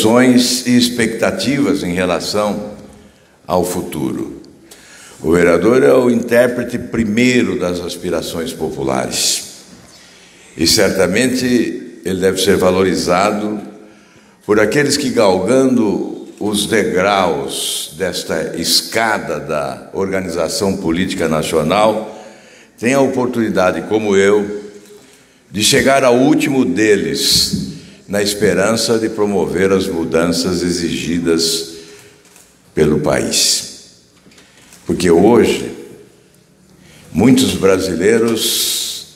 emoções e expectativas em relação ao futuro. O vereador é o intérprete primeiro das aspirações populares e certamente ele deve ser valorizado por aqueles que, galgando os degraus desta escada da organização política nacional, têm a oportunidade, como eu, de chegar ao último deles, na esperança de promover as mudanças exigidas pelo país. Porque hoje, muitos brasileiros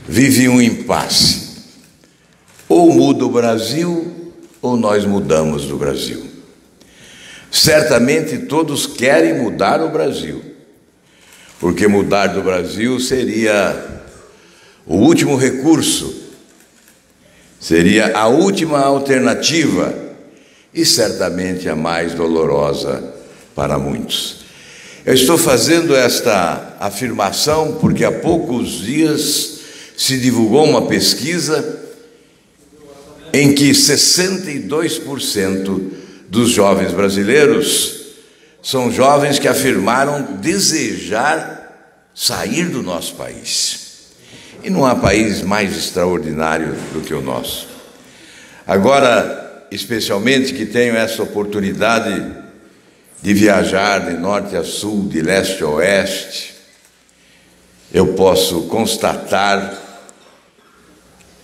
vivem um impasse. Ou muda o Brasil, ou nós mudamos do Brasil. Certamente todos querem mudar o Brasil, porque mudar do Brasil seria o último recurso, seria a última alternativa e certamente a mais dolorosa para muitos. Eu estou fazendo esta afirmação porque há poucos dias se divulgou uma pesquisa em que 62% dos jovens brasileiros são jovens que afirmaram desejar sair do nosso país. E não há país mais extraordinário do que o nosso. Agora, especialmente que tenho essa oportunidade de viajar de norte a sul, de leste a oeste, eu posso constatar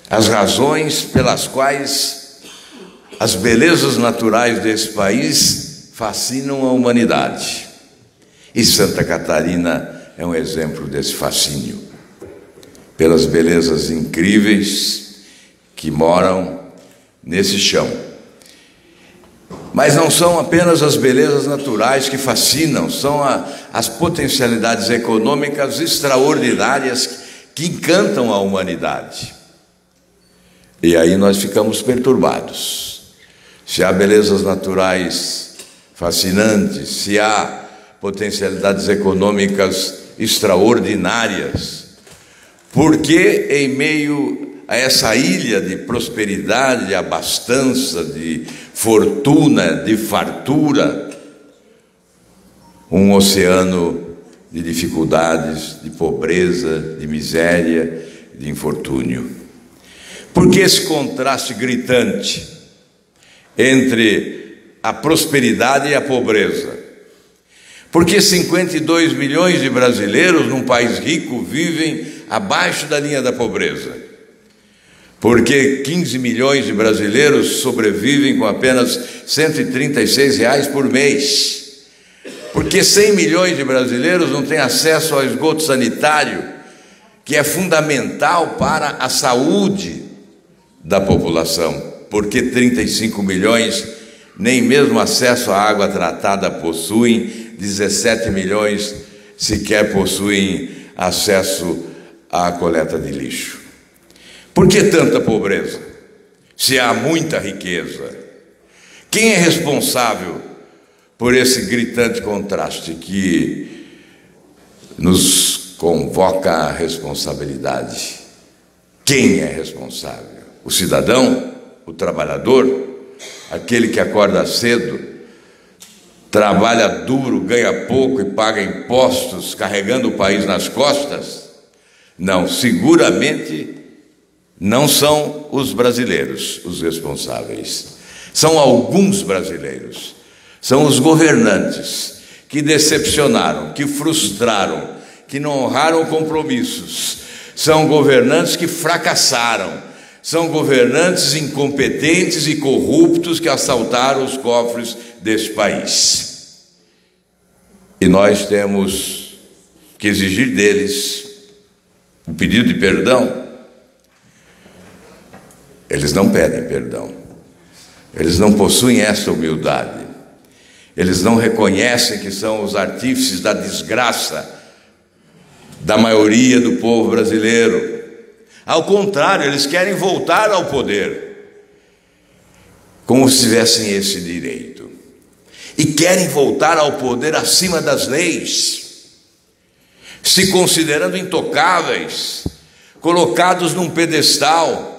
as razões pelas quais as belezas naturais desse país fascinam a humanidade. E Santa Catarina é um exemplo desse fascínio, pelas belezas incríveis que moram nesse chão. Mas não são apenas as belezas naturais que fascinam, são as potencialidades econômicas extraordinárias que encantam a humanidade. E aí nós ficamos perturbados. Se há belezas naturais fascinantes, se há potencialidades econômicas extraordinárias, por que em meio a essa ilha de prosperidade, de abastança, de fortuna, de fartura, um oceano de dificuldades, de pobreza, de miséria, de infortúnio? Por que esse contraste gritante entre a prosperidade e a pobreza? Por que 52 milhões de brasileiros num país rico vivem abaixo da linha da pobreza? Porque 15 milhões de brasileiros sobrevivem com apenas R$ 136 por mês? Porque 100 milhões de brasileiros não têm acesso ao esgoto sanitário, que é fundamental para a saúde da população? Porque 35 milhões nem mesmo acesso à água tratada possuem, 17 milhões sequer possuem acesso à coleta de lixo. Por que tanta pobreza, se há muita riqueza? Quem é responsável por esse gritante contraste que nos convoca à responsabilidade? Quem é responsável? O cidadão? O trabalhador? Aquele que acorda cedo, trabalha duro, ganha pouco e paga impostos, carregando o país nas costas? Não, seguramente não são os brasileiros os responsáveis. São alguns brasileiros, são os governantes que decepcionaram, que frustraram, que não honraram compromissos. São governantes que fracassaram, são governantes incompetentes e corruptos que assaltaram os cofres desse país. E nós temos que exigir deles o pedido de perdão. Eles não pedem perdão. Eles não possuem essa humildade. Eles não reconhecem que são os artífices da desgraça da maioria do povo brasileiro. Ao contrário, eles querem voltar ao poder, como se tivessem esse direito. E querem voltar ao poder acima das leis, se considerando intocáveis, colocados num pedestal,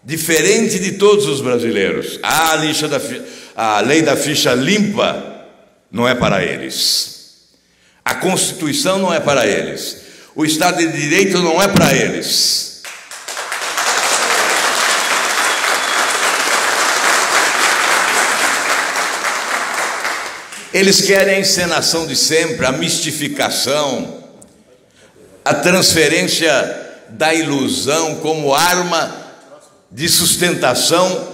diferente de todos os brasileiros. A lei da ficha limpa não é para eles. A Constituição não é para eles. O Estado de Direito não é para eles. Eles querem a encenação de sempre, a mistificação, a transferência da ilusão como arma de sustentação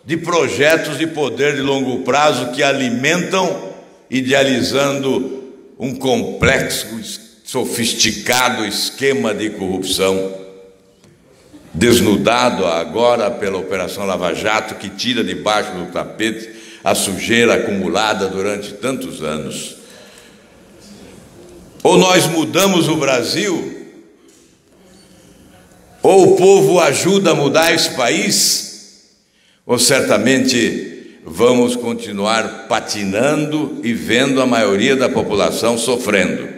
de projetos de poder de longo prazo que alimentam, idealizando um complexo, sofisticado esquema de corrupção, desnudado agora pela Operação Lava Jato, que tira debaixo do tapete a sujeira acumulada durante tantos anos. Ou nós mudamos o Brasil, ou o povo ajuda a mudar esse país, ou certamente vamos continuar patinando e vendo a maioria da população sofrendo.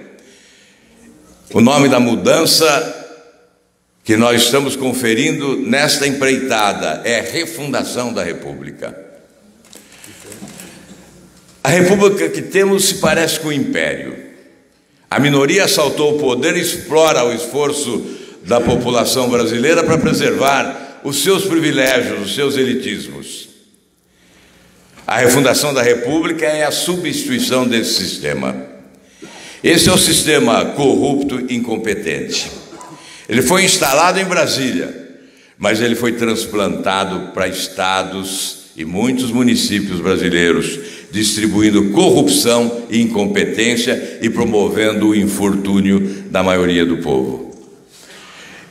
O nome da mudança que nós estamos conferindo nesta empreitada é refundação da República. A República que temos se parece com o Império. A minoria assaltou o poder e explora o esforço da população brasileira para preservar os seus privilégios, os seus elitismos. A refundação da República é a substituição desse sistema. Esse é o sistema corrupto e incompetente. Ele foi instalado em Brasília, mas ele foi transplantado para estados e muitos municípios brasileiros, distribuindo corrupção e incompetência e promovendo o infortúnio da maioria do povo.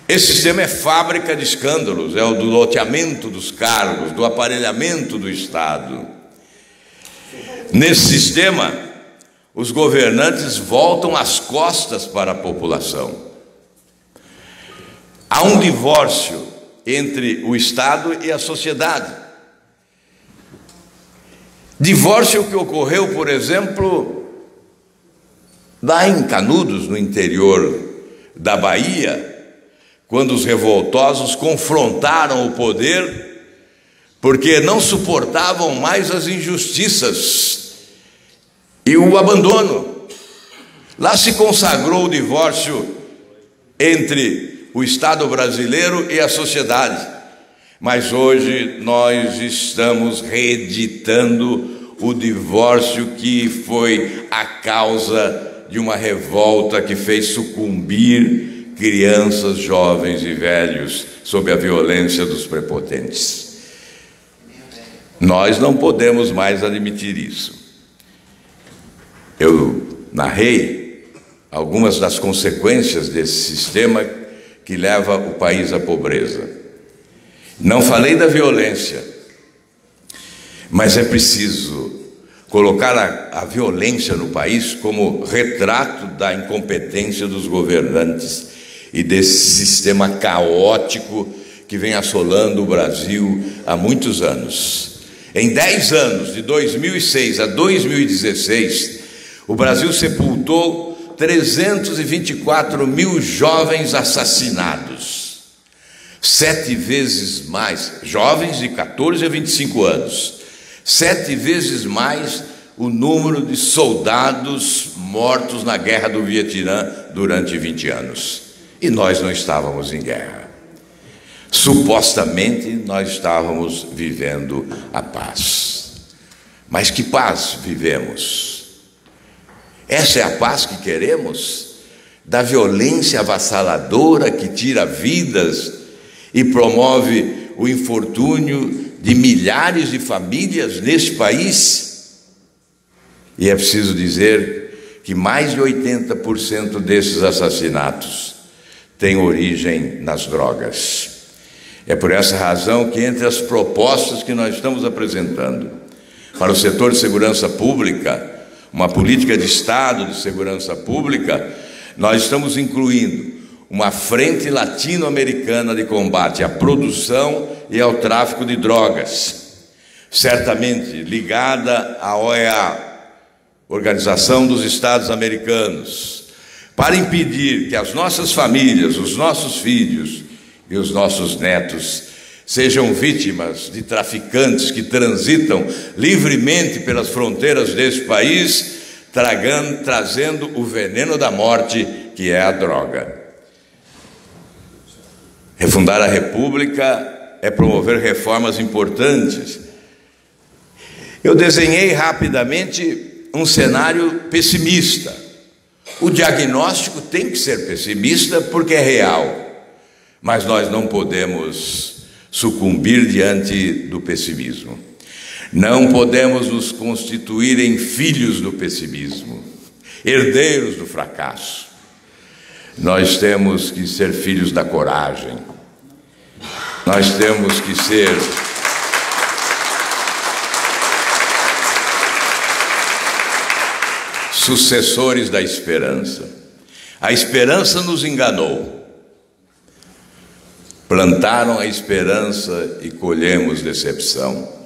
Esse sistema é fábrica de escândalos, é o do loteamento dos cargos, do aparelhamento do Estado. Nesse sistema, os governantes voltam as costas para a população. Há um divórcio entre o Estado e a sociedade. Divórcio que ocorreu, por exemplo, lá em Canudos, no interior da Bahia, quando os revoltosos confrontaram o poder, porque não suportavam mais as injustiças e o abandono. Lá se consagrou o divórcio entre o Estado brasileiro e a sociedade. Mas hoje nós estamos reeditando o divórcio que foi a causa de uma revolta que fez sucumbir crianças, jovens e velhos sob a violência dos prepotentes. Nós não podemos mais admitir isso. Eu narrei algumas das consequências desse sistema que leva o país à pobreza. Não falei da violência, mas é preciso colocar a violência no país como retrato da incompetência dos governantes e desse sistema caótico que vem assolando o Brasil há muitos anos. Em 10 anos, de 2006 a 2016, o Brasil sepultou 324 mil jovens assassinados. 7 vezes mais, jovens de 14 a 25 anos, 7 vezes mais o número de soldados mortos na guerra do Vietnã durante 20 anos. E nós não estávamos em guerra. Supostamente nós estávamos vivendo a paz. Mas que paz vivemos? Essa é a paz que queremos? Da violência avassaladora que tira vidas e promove o infortúnio de milhares de famílias neste país? E é preciso dizer que mais de 80% desses assassinatos têm origem nas drogas. É por essa razão que entre as propostas que nós estamos apresentando para o setor de segurança pública, uma política de Estado de segurança pública, nós estamos incluindo uma frente latino-americana de combate à produção e ao tráfico de drogas, certamente ligada à OEA, Organização dos Estados Americanos, para impedir que as nossas famílias, os nossos filhos e os nossos netos sejam vítimas de traficantes que transitam livremente pelas fronteiras desse país, trazendo o veneno da morte, que é a droga. Refundar a República é promover reformas importantes. Eu desenhei rapidamente um cenário pessimista. O diagnóstico tem que ser pessimista porque é real, mas nós não podemos sucumbir diante do pessimismo. Não podemos nos constituir em filhos do pessimismo, herdeiros do fracasso. Nós temos que ser filhos da coragem. Nós temos que ser sucessores da esperança. A esperança nos enganou. Plantaram a esperança e colhemos decepção.